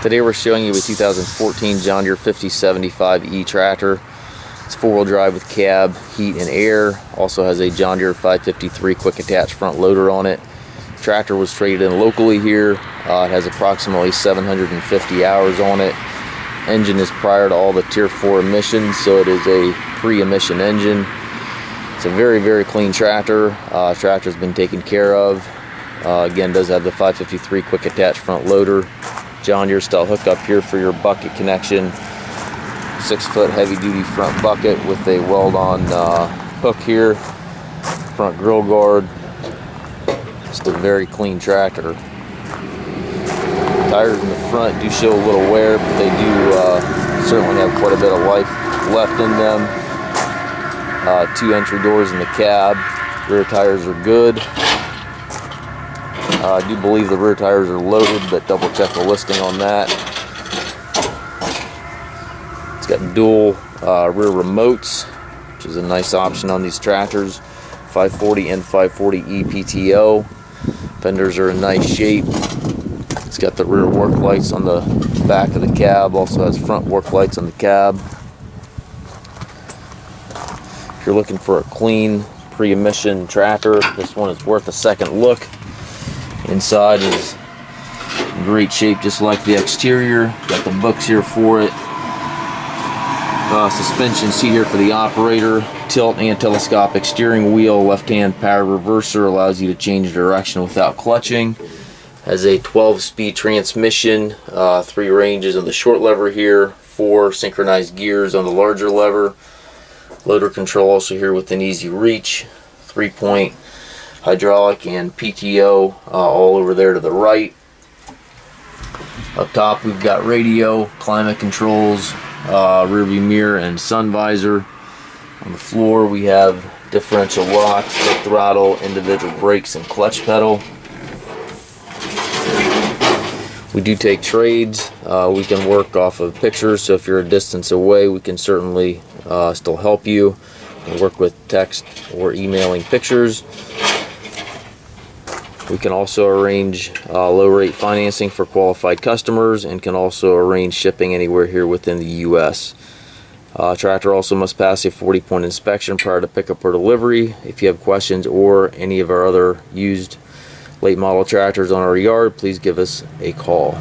Today we're showing you a 2014 John Deere 5075E tractor. It's four-wheel drive with cab, heat, and air. Also has a John Deere 553 quick attach front loader on it. Tractor was traded in locally here. It has approximately 750 hours on it. Engine is prior to all the Tier 4 emissions, so it is a pre-emission engine. It's a very clean tractor. Tractor's been taken care of. Again, does have the 553 quick attach front loader. John Deere style hookup here for your bucket connection. 6-foot heavy duty front bucket with a weld on hook here. Front grill guard. Just a very clean tractor. Tires in the front do show a little wear, but they do certainly have quite a bit of life left in them. 2 entry doors in the cab. Rear tires are good. I do believe the rear tires are loaded, but double check the listing on that. It's got dual rear remotes, which is a nice option on these tractors. 540 and 540E PTO. Fenders are in nice shape. It's got the rear work lights on the back of the cab. Also has front work lights on the cab. If you're looking for a clean pre-emission tractor, this one is worth a second look. Inside is in great shape, just like the exterior. Got the books here for it. Suspension seat here for the operator. Tilt and telescopic steering wheel. Left-hand power reverser allows you to change direction without clutching. Has a 12-speed transmission. 3 ranges on the short lever here. 4 synchronized gears on the larger lever. Loader control also here within easy reach. 3-point hydraulic and PTO all over there to the right. Up top we've got radio, climate controls, rearview mirror, and sun visor. On the floor we have differential locks, the throttle, individual brakes, and clutch pedal. We do take trades. We can work off of pictures, so if you're a distance away we can certainly still help you and work with text or emailing pictures. We can also arrange low rate financing for qualified customers and can also arrange shipping anywhere here within the US. Tractor also must pass a 40-point inspection prior to pickup or delivery. If you have questions or any of our other used late model tractors on our yard, please give us a call.